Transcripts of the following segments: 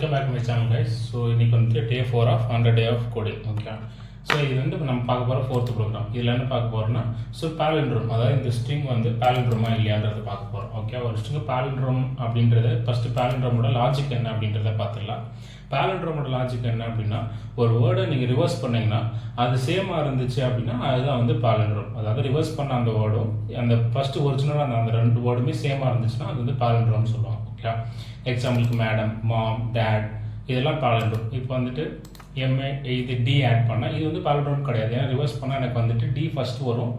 Welcome back my channel guys. So இன்றைக்கி வந்துட்டு day 4 of 100 day of coding. Okay, so இது வந்து நம்ம பார்க்க போகிற 4th ப்ரோக்ராம். இதில் என்ன பார்க்க போகிறோம்னா, ஸோ பாலிண்ட்ரோம், அதாவது இந்த ஸ்ட்ரிங் வந்து பாலிண்ட்ரோமா இல்லையான்றதை பார்க்க போகிறோம். ஓகே, ஒரு ஸ்ட்ரிங் பாலிண்ட்ரோம் அப்படின்றது ஃபஸ்ட்டு பாலிண்ட்ரோமோட லாஜிக் என்ன அப்படின்றத பார்த்துடலாம். பாலிண்ட்ரோமோட லாஜிக் என்ன அப்படின்னா, ஒரு வேர்டை நீங்கள் ரிவர்ஸ் பண்ணிங்கன்னா அது சேமாக இருந்துச்சு அப்படின்னா அதுதான் வந்து பாலிண்ட்ரோம். அதாவது ரிவர்ஸ் பண்ண அந்த வேர்டும் அந்த ஃபஸ்ட்டு ஒரிஜினலாக அந்த ரெண்டு வேர்டுமே சேமாக இருந்துச்சுன்னா அது வந்து பாலிண்ட்ரோம்னு சொல்லுவாங்க. ஓகே, எக்ஸாம்பிளுக்கு மேடம், மாம், டேட் இதெல்லாம் பாலிண்ட்ரோம். இப்போ வந்துட்டு எம்ஏ இது டி ஆட் பண்ணால் இது வந்து பாலிண்ட்ரோம் கிடையாது. ஏன்னா ரிவர்ஸ் பண்ணால் எனக்கு வந்துட்டு டி ஃபஸ்ட்டு வரும்.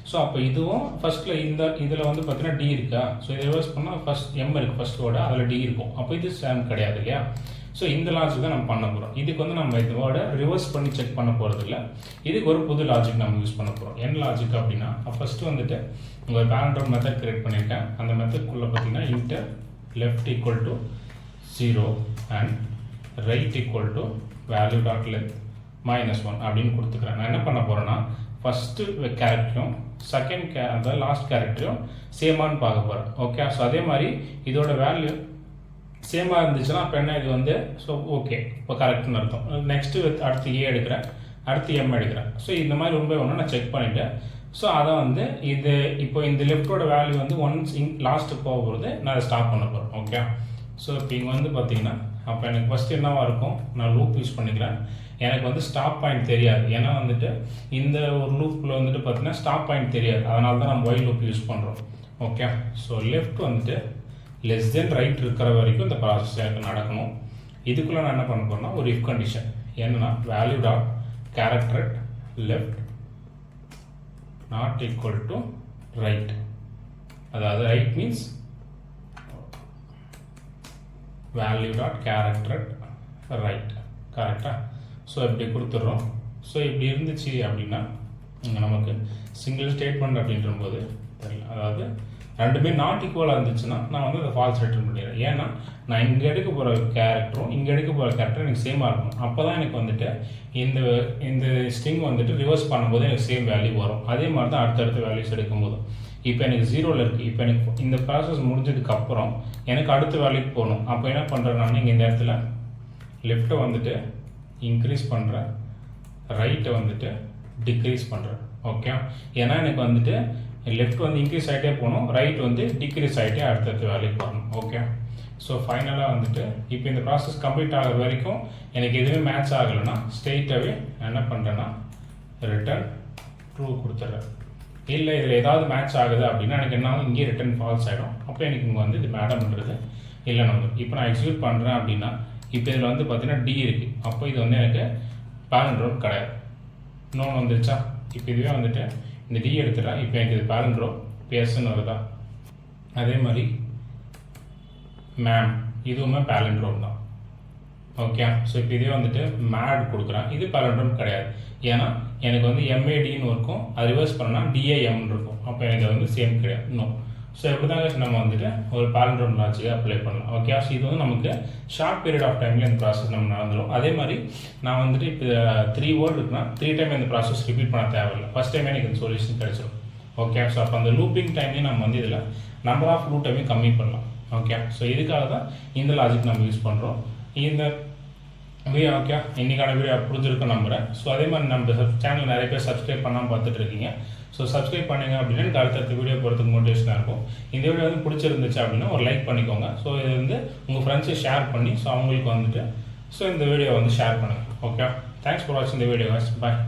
ஸோ அப்போ இதுவும் ஃபஸ்ட்டில் இதில் வந்து பார்த்தீங்கன்னா டி இருக்கா, ஸோ இதை ரிவர்ஸ் பண்ணால் ஃபஸ்ட் எம் இருக்குது ஃபஸ்ட் வேர்டு, அதில் டி இருக்கும். அப்போ இது சேம் கிடையாது இல்லையா. ஸோ இந்த லாஜிக் தான் நம்ம பண்ண போகிறோம். இதுக்கு வந்து நம்ம இந்த வேர்டை ரிவர்ஸ் பண்ணி செக் பண்ண போகிறது இல்லை. இதுக்கு ஒரு புது லாஜிக் நம்ம யூஸ் பண்ண போகிறோம். என்ன லாஜிக் அப்படின்னா, ஃபஸ்ட்டு வந்துட்டு உங்கள் பாலிண்ட்ரோம் மெத்தட் கிரியேட் பண்ணியிருக்கேன். அந்த மெத்தட்குள்ளே பார்த்தீங்கன்னா inter left equal to 0 and right equal to value dot length -1 அப்படின்னு கொடுத்துக்கிறேன். நான் என்ன பண்ண போகிறேன்னா, ஃபஸ்ட்டு கேரக்டரும் செகண்ட் அந்த லாஸ்ட் கேரக்டரும் சேமானு பார்க்க போகிறேன். ஓகே, ஸோ அதே மாதிரி இதோட வேல்யூ சேமாக இருந்துச்சுன்னா அப்போ என்ன இது வந்து ஸோ ஓகே இப்போ கரெக்டுன்னு அர்த்தம். நெக்ஸ்ட்டு அடுத்து ஏ எடுக்கிறேன், அடுத்து எம் எடுக்கிறேன். ஸோ இந்த மாதிரி ரொம்ப ஒன்று நான் செக் பண்ணிவிட்டேன். ஸோ அதை வந்து இது இப்போ இந்த லெஃப்டோட வேல்யூ வந்து ஒன்ஸ் லாஸ்ட்டு போகும்போது நான் அதை ஸ்டாப் பண்ண போகிறேன். ஓகே, ஸோ இப்போ இங்கே வந்து பார்த்தீங்கன்னா அப்போ எனக்கு ஃபஸ்ட்டு என்னவாக இருக்கும், நான் லூப் யூஸ் பண்ணிக்கிறேன். எனக்கு வந்து ஸ்டாப் பாயிண்ட் தெரியாது. ஏன்னா வந்துட்டு இந்த ஒரு லூப்பில் வந்துட்டு பார்த்தீங்கன்னா ஸ்டாப் பாயிண்ட் தெரியாது. அதனால தான் நம்ம ஒயில் லூப் யூஸ் பண்ணுறோம். ஓகே, ஸோ லெஃப்ட் வந்துட்டு லெஸ் தென் ரைட் இருக்கிற வரைக்கும் இந்த ப்ராசஸ் எனக்கு நடக்கணும். இதுக்குள்ளே நான் என்ன பண்ண போகிறேன்னா ஒரு இஃப் கண்டிஷன் என்னன்னா value dot character left not equal to right. அதாவது right means value dot character right. கரெக்டாக? ஸோ இப்படி கொடுத்துட்றோம். ஸோ இப்படி இருந்துச்சு அப்படின்னா இங்கே நமக்கு சிங்கிள் ஸ்டேட்மெண்ட் அப்படின்ற போது தெரியல. அதாவது ரெண்டுமே நாட் ஈக்குவலாக இருந்துச்சுன்னா நான் வந்து அதை ஃபால்ஸ் ரிட்டர்ன் பண்ணிடுறேன். ஏன்னா நான் இங்கே எடுக்க போகிற கேரக்டரும் இங்கே எடுக்க போகிற கேரக்டரும் எனக்கு சேமாக இருக்கணும். அப்போ தான் எனக்கு வந்துட்டு இந்த இந்த ஸ்ட்ரிங் வந்துட்டு ரிவர்ஸ் பண்ணும்போது எனக்கு சேம் வேல்யூ வரும். அதே மாதிரி தான் அடுத்தடுத்த வேல்யூஸ் எடுக்கும்போதும். இப்போ எனக்கு 0ல் இருக்குது. இப்போ எனக்கு இந்த ப்ராசஸ் முடிஞ்சதுக்கப்புறம் எனக்கு அடுத்த வேல்யூக்கு போகணும். அப்போ என்ன பண்ணுறேன், நான் இங்கே இந்த இடத்துல லெஃப்ட்டை வந்துட்டு இன்க்ரீஸ் பண்ணுறேன், ரைட்டை வந்துட்டு டிக்ரீஸ் பண்ணுறேன். ஓகே, ஏன்னா எனக்கு வந்துட்டு லெஃப்ட் வந்து இன்க்ரீஸ் ஆகிட்டே போகணும், ரைட் வந்து டிக்ரீஸ் ஆகிட்டே அடுத்தடுத்த வேல்யூக்கு போகணும். ஓகே, ஸோ ஃபைனலாக வந்துட்டு இப்போ இந்த ப்ராசஸ் கம்ப்ளீட் ஆகிற வரைக்கும் எனக்கு எதுவுமே மேட்ச் ஆகலைன்னா ஸ்ட்ரெயிட்டாகவே என்ன பண்ணுறேன்னா ரிட்டர்ன் ட்ரூ கொடுத்துட்றேன். இல்லை இதில் ஏதாவது மேட்ச் ஆகுது அப்படின்னா எனக்கு என்ன ஆகும், இங்கே ரிட்டர்ன் ஃபால்ஸ் ஆகிடும். அப்போ எனக்கு இங்கே வந்து இது மேடம்ன்றது இல்லைன்னு வந்து இப்போ நான் எக்ஸிக்யூட் பண்ணுறேன் அப்படின்னா இப்போ இதில் வந்து பார்த்தீங்கன்னா டி இருக்குது. அப்போ இது வந்து எனக்கு பாலிண்ட்ரோம் கிடையாது. இன்னொன்று வந்துருச்சா. இப்போ இதுவே வந்துட்டு இந்த டி எடுத்துட்டேன். இப்போ எனக்கு இது பாலிண்ட்ரோம் பேசுன்னு வருதா. அதே மாதிரி மேம் இதுவுமே பாலிண்ட்ரோம் தான். ஓகே, ஸோ இப்போ இதே வந்துட்டு மேட் கொடுக்குறேன். இது பாலிண்ட்ரோம் கிடையாது. ஏன்னா எனக்கு வந்து எம்ஏடின்னு இருக்கும், அது ரிவர்ஸ் பண்ணால் டிஏஎம்னு இருக்கும். அப்போ எனக்கு வந்து சேம் கிடையாது. இன்னும் ஸோ இப்படி தான் நம்ம வந்துட்டு ஒரு பாலிண்ட்ரோம் லாஜிக்கை அப்ளை பண்ணலாம். ஓகே, ஸோ இது வந்து நமக்கு ஷார்ட் பீரியட் ஆஃப் டைமில் இந்த ப்ராசஸ் நம்ம நடந்துடும். அதே மாதிரி நான் வந்துட்டு இப்போ 3 வேர்டு இருக்குன்னா 3 டைம் இந்த ப்ராசஸ் ரிப்பீட் பண்ண தேவையில்லை. ஃபஸ்ட் டைமே எனக்கு இந்த சொல்யூஷன் கிடைச்சிடும். ஓகே, ஸோ அப்போ அந்த லூப்பிங் டைமையும் நம்ம வந்து இதில் நம்பர் ஆஃப் லூப் டைமையும் கம்மி பண்ணலாம். ஓகே, ஸோ இதுக்காக தான் இந்த லாஜிக் நம்ம யூஸ் பண்ணுறோம். இந்த வீடியோ ஓகே இன்றைக்கான வீடியோ புரிஞ்சிருக்க நம்புகிறேன். ஸோ அதே மாதிரி நம்ம சேனல் நிறைய பேர் சப்ஸ்கிரைப் பண்ணாமல் பார்த்துட்டு இருக்கீங்க. ஸோ சப்ஸ்கிரைப் பண்ணிங்க அப்படின்னா எனக்கு அடுத்தடுத்த வீடியோ போகிறதுக்கு மோட்டிவேஷனாக இருக்கும். இந்த வீடியோ வந்து பிடிச்சிருந்துச்சு அப்படின்னா ஒரு லைக் பண்ணிக்கோங்க. ஸோ இது வந்து உங்கள் ஃப்ரெண்ட்ஸை ஷேர் பண்ணி ஸோ அவங்களுக்கு வந்துட்டு ஸோ இந்த வீடியோ வந்து ஷேர் பண்ணுங்கள். ஓகே, தேங்க்ஸ் ஃபார் வாட்சிங் இந்த வீடியோ. பாய்.